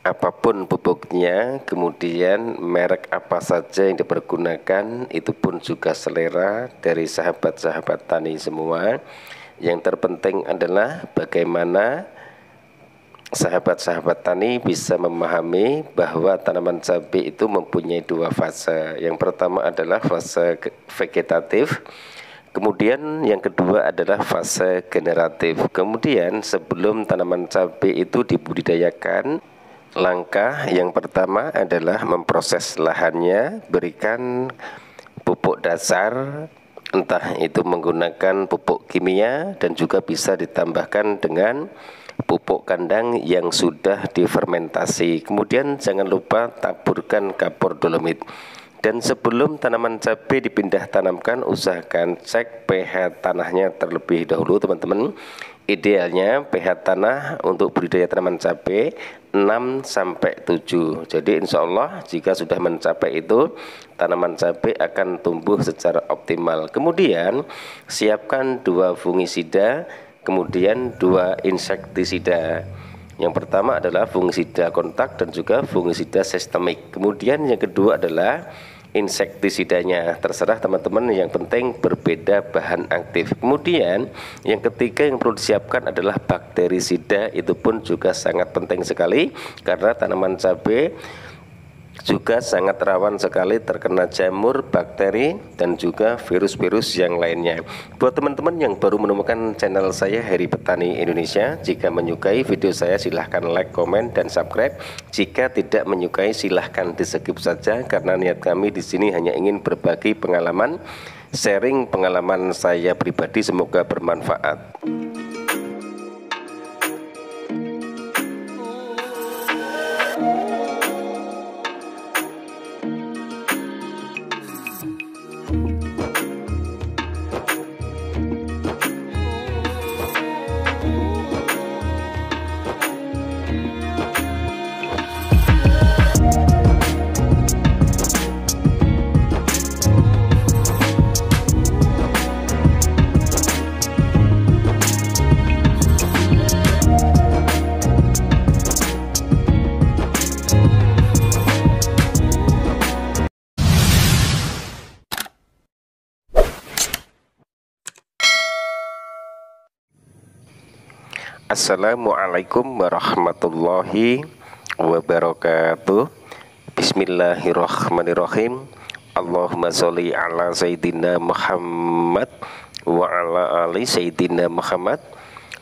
apapun pupuknya, kemudian merek apa saja yang dipergunakan, itu pun juga selera dari sahabat-sahabat tani semua. Yang terpenting adalah bagaimana sahabat-sahabat tani bisa memahami bahwa tanaman cabai itu mempunyai dua fase. Yang pertama adalah fase vegetatif, kemudian yang kedua adalah fase generatif. Kemudian sebelum tanaman cabai itu dibudidayakan, langkah yang pertama adalah memproses lahannya, berikan pupuk dasar, entah itu menggunakan pupuk kimia dan juga bisa ditambahkan dengan pupuk kandang yang sudah difermentasi. Kemudian jangan lupa taburkan kapur dolomit. Dan sebelum tanaman cabai dipindah tanamkan, usahakan cek pH tanahnya terlebih dahulu teman-teman. Idealnya pH tanah untuk budidaya tanaman cabai 6-7. Jadi insya Allah jika sudah mencapai itu, tanaman cabai akan tumbuh secara optimal. Kemudian siapkan 2 fungisida, kemudian 2 insektisida. Yang pertama adalah fungisida kontak dan juga fungisida sistemik. Kemudian yang kedua adalah insektisidanya, terserah teman-teman, yang penting berbeda bahan aktif. Kemudian yang ketiga yang perlu disiapkan adalah bakterisida, itu pun juga sangat penting sekali karena tanaman cabai juga sangat rawan sekali terkena jamur, bakteri, dan juga virus-virus yang lainnya. Buat teman-teman yang baru menemukan channel saya Heri Petani Indonesia, jika menyukai video saya silahkan like, komen, dan subscribe. Jika tidak menyukai silahkan di skip saja, karena niat kami di sini hanya ingin berbagi pengalaman, sharing pengalaman saya pribadi, semoga bermanfaat. Assalamualaikum warahmatullahi wabarakatuh. Bismillahirrahmanirrahim. Allahumma sholli ala Sayyidina Muhammad wa ala ali Sayyidina Muhammad.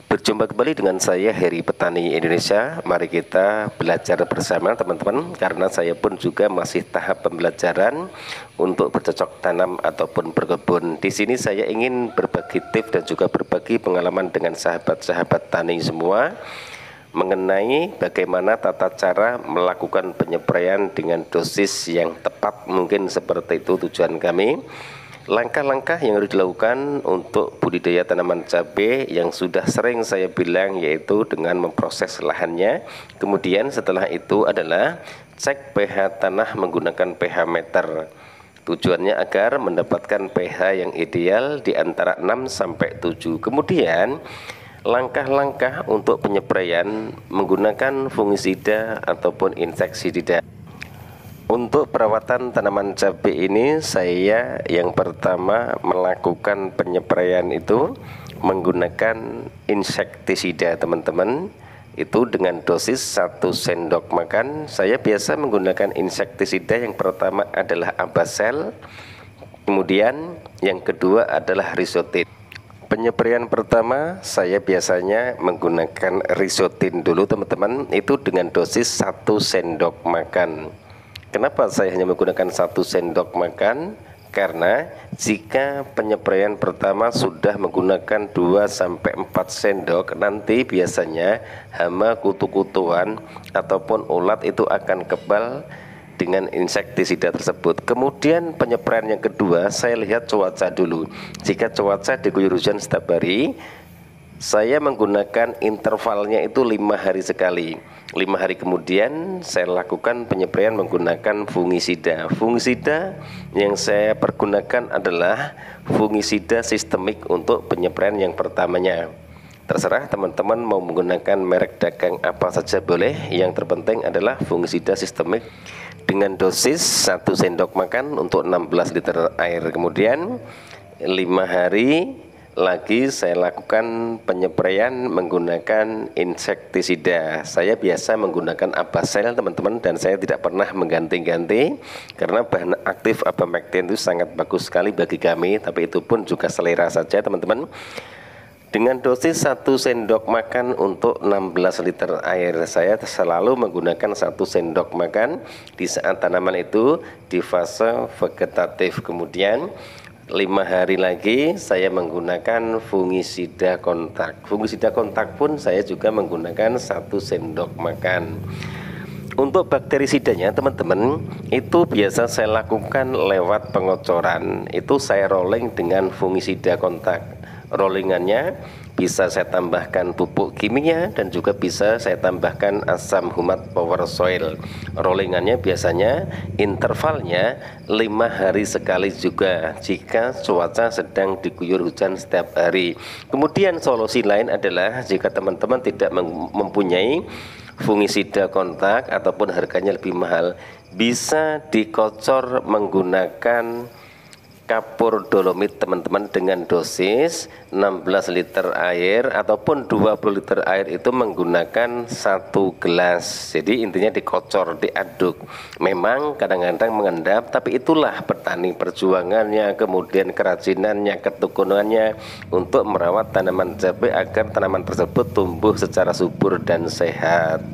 Berjumpa kembali dengan saya Heri Petani Indonesia. Mari kita belajar bersama teman-teman, karena saya pun juga masih tahap pembelajaran untuk bercocok tanam ataupun berkebun. Di sini saya ingin berbagi tips dan juga berbagi pengalaman dengan sahabat-sahabat tani semua mengenai bagaimana tata cara melakukan penyepraian dengan dosis yang tepat. Mungkin seperti itu tujuan kami. Langkah-langkah yang harus dilakukan untuk budidaya tanaman cabai yang sudah sering saya bilang, yaitu dengan memproses lahannya. Kemudian setelah itu adalah cek pH tanah menggunakan pH meter. Tujuannya agar mendapatkan pH yang ideal di antara 6-7. Kemudian langkah-langkah untuk penyepraian menggunakan fungisida ataupun insektisida. Untuk perawatan tanaman cabai ini, saya yang pertama melakukan penyepraian itu menggunakan insektisida teman-teman. Itu dengan dosis 1 sendok makan. Saya biasa menggunakan insektisida yang pertama adalah Abasel, kemudian yang kedua adalah Risotin. Penyepraian pertama saya biasanya menggunakan Risotin dulu teman-teman, itu dengan dosis 1 sendok makan. Kenapa saya hanya menggunakan 1 sendok makan? Karena jika penyepraian pertama sudah menggunakan 2-4 sendok, nanti biasanya hama kutu-kutuan ataupun ulat itu akan kebal dengan insektisida tersebut. Kemudian penyepraian yang kedua, saya lihat cuaca dulu. Jika cuaca diguyur hujan setiap hari, saya menggunakan intervalnya itu 5 hari sekali. 5 hari kemudian saya lakukan penyepraian menggunakan fungisida. Fungisida yang saya pergunakan adalah fungisida sistemik untuk penyepraian yang pertamanya. Terserah teman-teman mau menggunakan merek dagang apa saja boleh. Yang terpenting adalah fungisida sistemik dengan dosis 1 sendok makan untuk 16 liter air. Kemudian 5 hari lagi saya lakukan penyepraian menggunakan insektisida. Saya biasa menggunakan Abasel teman-teman, dan saya tidak pernah mengganti-ganti karena bahan aktif Abamectin itu sangat bagus sekali bagi kami, tapi itu pun juga selera saja teman-teman. Dengan dosis 1 sendok makan untuk 16 liter air, saya selalu menggunakan 1 sendok makan di saat tanaman itu di fase vegetatif. Kemudian 5 hari lagi saya menggunakan fungisida kontak. Fungisida kontak pun saya juga menggunakan 1 sendok makan. Untuk bakterisidanya teman-teman, itu biasa saya lakukan lewat pengocoran. Itu saya rolling dengan fungisida kontak. Rollingannya bisa saya tambahkan pupuk kimia dan juga bisa saya tambahkan asam humat power soil. Rollingannya biasanya intervalnya 5 hari sekali juga jika cuaca sedang diguyur hujan setiap hari. Kemudian solusi lain adalah jika teman-teman tidak mempunyai fungisida kontak ataupun harganya lebih mahal, bisa dikocor menggunakan kapur dolomit teman-teman dengan dosis 16 liter air ataupun 20 liter air itu menggunakan 1 gelas. Jadi intinya dikocor, diaduk. Memang kadang-kadang mengendap, tapi itulah petani perjuangannya, kemudian kerajinannya, ketekunannya untuk merawat tanaman cabai agar tanaman tersebut tumbuh secara subur dan sehat.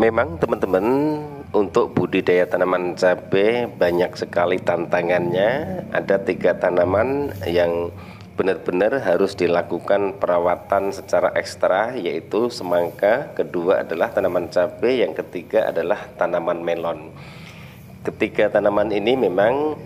Memang teman-teman, untuk budidaya tanaman cabai banyak sekali tantangannya. Ada 3 tanaman yang benar-benar harus dilakukan perawatan secara ekstra, yaitu semangka, kedua adalah tanaman cabai, yang ketiga adalah tanaman melon. Ketiga tanaman ini memang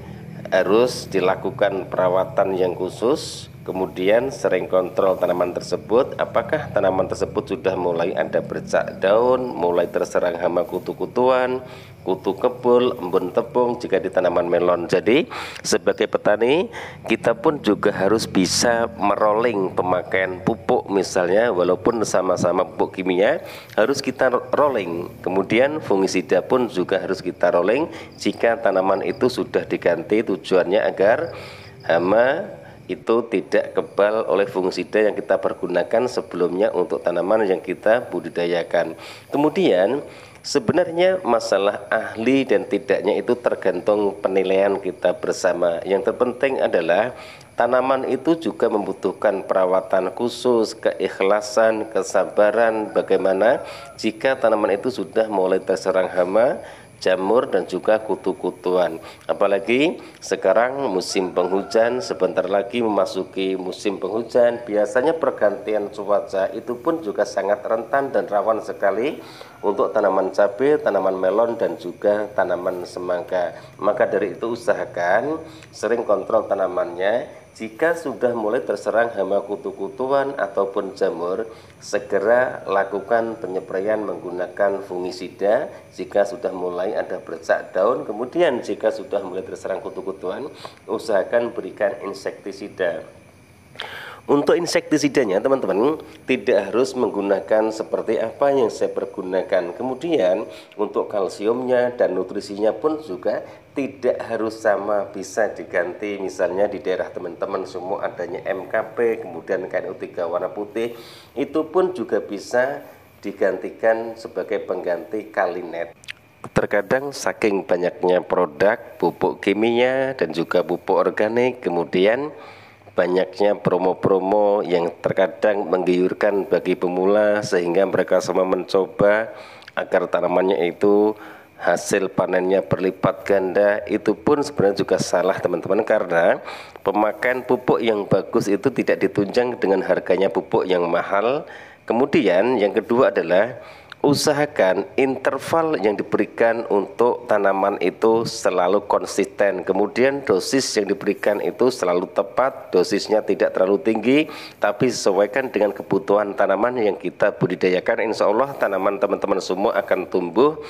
harus dilakukan perawatan yang khusus. Kemudian sering kontrol tanaman tersebut, apakah tanaman tersebut sudah mulai ada bercak daun, mulai terserang hama kutu-kutuan, kutu kebul, embun tepung jika di tanaman melon. Jadi sebagai petani kita pun juga harus bisa merolling pemakaian pupuk, misalnya walaupun sama-sama pupuk kimia harus kita rolling. Kemudian fungisida pun juga harus kita rolling jika tanaman itu sudah diganti, tujuannya agar hama itu tidak kebal oleh fungisida yang kita pergunakan sebelumnya untuk tanaman yang kita budidayakan. Kemudian sebenarnya masalah ahli dan tidaknya itu tergantung penilaian kita bersama. Yang terpenting adalah tanaman itu juga membutuhkan perawatan khusus, keikhlasan, kesabaran. Bagaimana jika tanaman itu sudah mulai terserang hama, jamur dan juga kutu-kutuan. Apalagi sekarang musim penghujan, sebentar lagi memasuki musim penghujan, biasanya pergantian cuaca itu pun juga sangat rentan dan rawan sekali untuk tanaman cabai, tanaman melon dan juga tanaman semangka. Maka dari itu usahakan sering kontrol tanamannya. Jika sudah mulai terserang hama kutu-kutuan ataupun jamur, segera lakukan penyepraian menggunakan fungisida. Jika sudah mulai ada bercak daun, kemudian jika sudah mulai terserang kutu-kutuan, usahakan berikan insektisida. Untuk insektisidanya teman-teman tidak harus menggunakan seperti apa yang saya pergunakan. Kemudian untuk kalsiumnya dan nutrisinya pun juga tidak harus sama, bisa diganti. Misalnya di daerah teman-teman semua adanya MKP, kemudian KNO3 warna putih, itu pun juga bisa digantikan sebagai pengganti Kalinet. Terkadang saking banyaknya produk pupuk kimia dan juga pupuk organik, kemudian banyaknya promo-promo yang terkadang menggiurkan bagi pemula sehingga mereka semua mencoba agar tanamannya itu hasil panennya berlipat ganda. Itu pun sebenarnya juga salah teman-teman, karena pemakaian pupuk yang bagus itu tidak ditunjang dengan harganya pupuk yang mahal. Kemudian yang kedua adalah usahakan interval yang diberikan untuk tanaman itu selalu konsisten. Kemudian dosis yang diberikan itu selalu tepat, dosisnya tidak terlalu tinggi, tapi sesuaikan dengan kebutuhan tanaman yang kita budidayakan. Insya Allah tanaman teman-teman semua akan tumbuh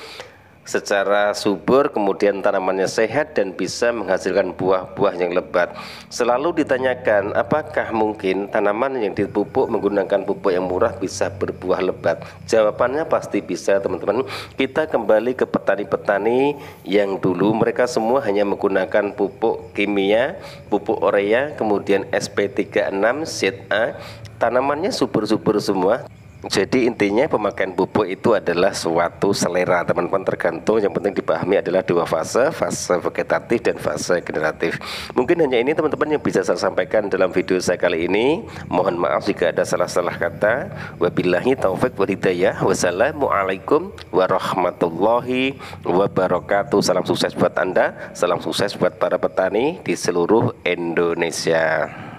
secara subur, kemudian tanamannya sehat dan bisa menghasilkan buah-buah yang lebat. Selalu ditanyakan, apakah mungkin tanaman yang dipupuk menggunakan pupuk yang murah bisa berbuah lebat? Jawabannya pasti bisa, teman-teman. Kita kembali ke petani-petani yang dulu mereka semua hanya menggunakan pupuk kimia, pupuk urea, kemudian SP36 Seed A. Tanamannya subur-subur semua. Jadi intinya pemakaian pupuk itu adalah suatu selera, teman-teman, tergantung. Yang penting dipahami adalah dua fase, fase vegetatif dan fase generatif. Mungkin hanya ini, teman-teman, yang bisa saya sampaikan dalam video saya kali ini. Mohon maaf jika ada salah-salah kata. Wabillahi taufik wal hidayah. Wassalamualaikum warahmatullahi wabarakatuh. Salam sukses buat Anda, salam sukses buat para petani di seluruh Indonesia.